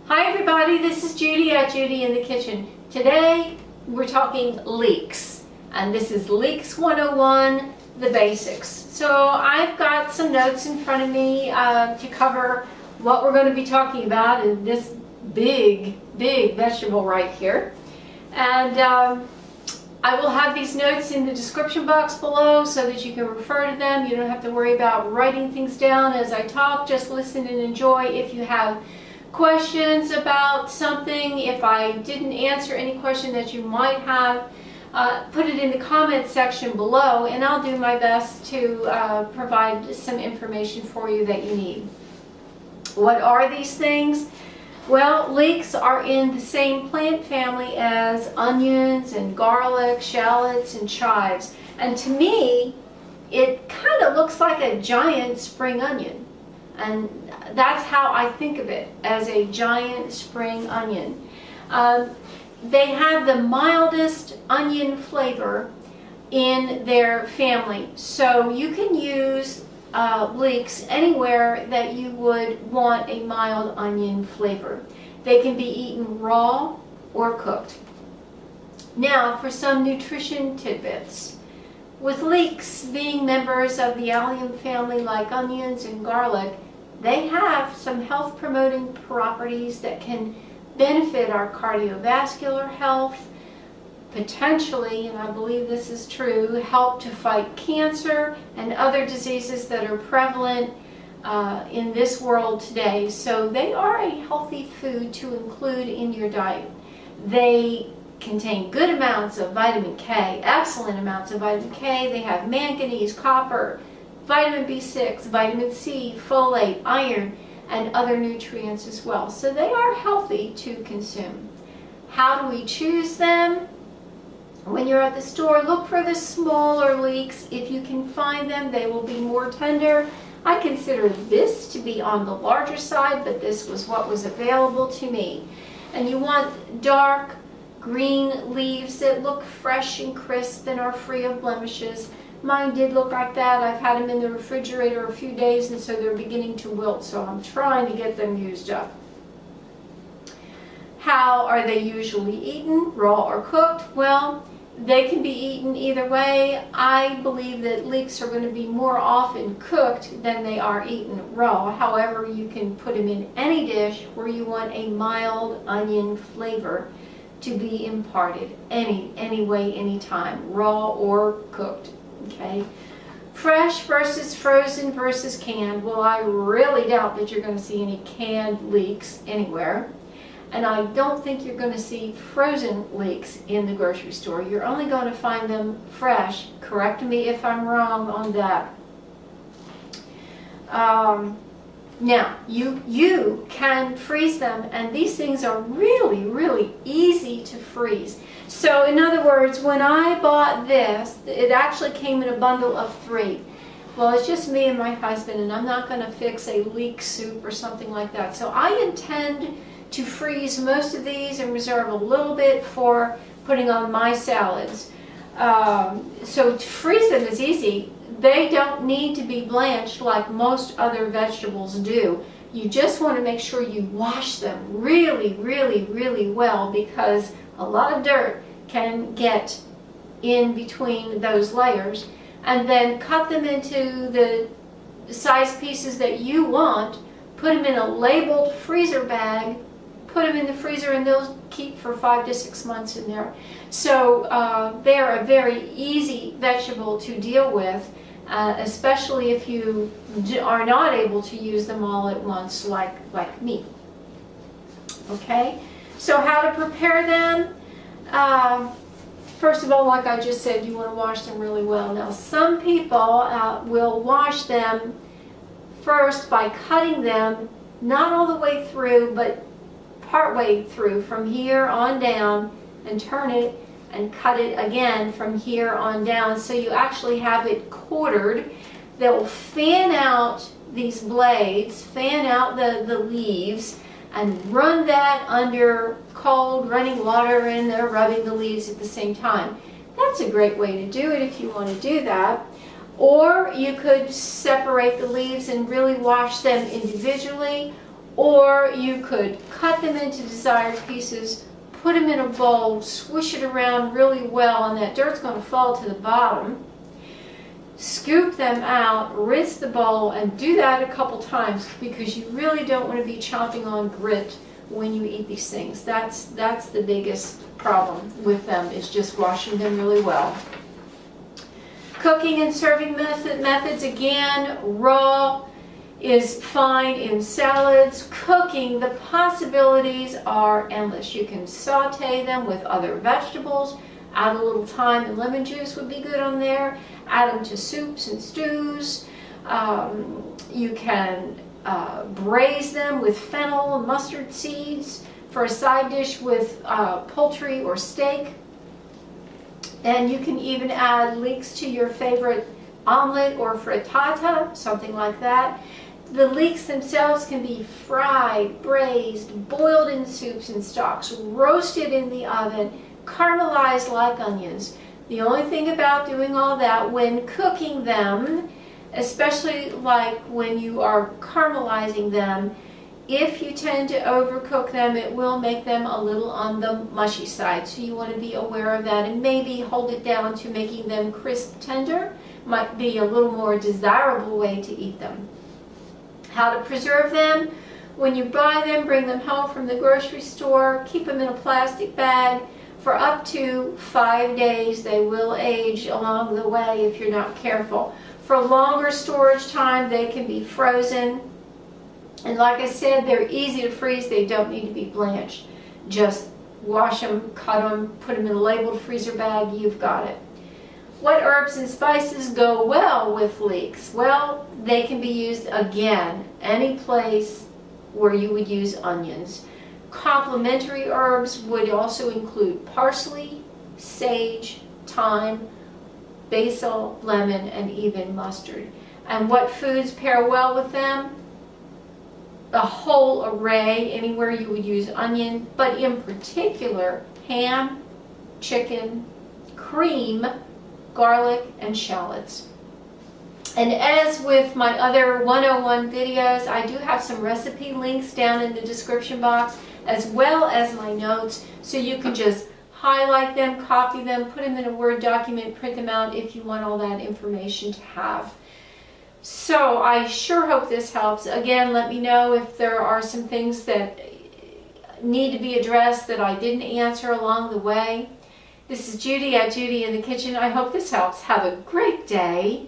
Hi everybody, this is Judy at Judi in the Kitchen. Today we're talking leeks, and this is Leeks 101, the basics. So I've got some notes in front of me to cover what we're going to be talking about in this big vegetable right here. And I will have these notes in the description box below so that you can refer to them. You don't have to worry about writing things down as I talk. Just listen and enjoy. If you have questions about something, if I didn't answer any question that you might have, put it in the comment section below and I'll do my best to provide some information for you that you need. What are these things? Well, leeks are in the same plant family as onions and garlic, shallots and chives. And to me, it kind of looks like a giant spring onion. And that's how I think of it, as a giant spring onion. They have the mildest onion flavor in their family. So you can use leeks anywhere that you would want a mild onion flavor. They can be eaten raw or cooked. Now for some nutrition tidbits. With leeks being members of the allium family like onions and garlic, they have some health promoting properties that can benefit our cardiovascular health, potentially, and I believe this is true, help to fight cancer and other diseases that are prevalent in this world today. So they are a healthy food to include in your diet. They contain good amounts of vitamin K, excellent amounts of vitamin K. They have manganese, copper, vitamin B6, vitamin C, folate, iron, and other nutrients as well. So they are healthy to consume. How do we choose them? When you're at the store, look for the smaller leeks. If you can find them, they will be more tender. I consider this to be on the larger side, but this was what was available to me. And you want dark green leaves that look fresh and crisp and are free of blemishes. Mine did look like that. I've had them in the refrigerator a few days and so they're beginning to wilt, so I'm trying to get them used up. How are they usually eaten, raw or cooked? Well, they can be eaten either way. I believe that leeks are going to be more often cooked than they are eaten raw. However, you can put them in any dish where you want a mild onion flavor to be imparted, any way, anytime, raw or cooked. Okay, fresh versus frozen versus canned. Well, I really doubt that you're going to see any canned leeks anywhere. And I don't think you're going to see frozen leeks in the grocery store. You're only going to find them fresh. Correct me if I'm wrong on that. Now, you can freeze them, and these things are really easy to freeze. So in other words, when I bought this, it actually came in a bundle of 3. Well, it's just me and my husband, and I'm not going to fix a leek soup or something like that. So I intend to freeze most of these and reserve a little bit for putting on my salads. So to freeze them is easy. They don't need to be blanched like most other vegetables do. You just want to make sure you wash them really well, because a lot of dirt can get in between those layers. And then cut them into the size pieces that you want, put them in a labeled freezer bag, put them in the freezer, and they'll keep for 5 to 6 months in there. So they're a very easy vegetable to deal with, especially if you are not able to use them all at once like me. Okay, so how to prepare them? First of all, like I just said, you want to wash them really well. Now some people will wash them first by cutting them, not all the way through, but part way through, from here on down, and turn it and cut it again from here on down, so you actually have it quartered. They'll fan out these blades, fan out the leaves, and run that under cold running water, and they're rubbing the leaves at the same time. That's a great way to do it if you want to do that. Or you could separate the leaves and really wash them individually, Or you could cut them into desired pieces, put them in a bowl, swish it around really well, and that dirt's going to fall to the bottom. Scoop them out, rinse the bowl, and do that a couple times, because you really don't want to be chomping on grit when you eat these things. That's the biggest problem with them, is just washing them really well. Cooking and serving methods, again, raw is fine in salads. Cooking, the possibilities are endless. You can saute them with other vegetables, add a little thyme and lemon juice would be good on there, add them to soups and stews. You can braise them with fennel and mustard seeds for a side dish with poultry or steak. And you can even add leeks to your favorite omelet or frittata, something like that. The leeks themselves can be fried, braised, boiled in soups and stocks, roasted in the oven, caramelized like onions. The only thing about doing all that when cooking them, especially like when you are caramelizing them, if you tend to overcook them, it will make them a little on the mushy side. So you want to be aware of that, and maybe hold it down to making them crisp tender. Might be a little more desirable way to eat them. How to preserve them: when you buy them, bring them home from the grocery store, keep them in a plastic bag for up to 5 days. They will age along the way if you're not careful. For longer storage time, they can be frozen. And like I said, they're easy to freeze. They don't need to be blanched. Just wash them, cut them, put them in a labeled freezer bag. You've got it. What herbs and spices go well with leeks? Well, they can be used, again, any place where you would use onions. Complementary herbs would also include parsley, sage, thyme, basil, lemon, and even mustard. And what foods pair well with them? A whole array, anywhere you would use onion, but in particular, ham, chicken, cream, garlic, and shallots. And as with my other 101 videos, I do have some recipe links down in the description box, as well as my notes, so you can just highlight them, copy them, put them in a Word document, print them out if you want all that information to have. So I sure hope this helps. Again, let me know if there are some things that need to be addressed that I didn't answer along the way. This is Judi at Judi in the Kitchen. I hope this helps. Have a great day.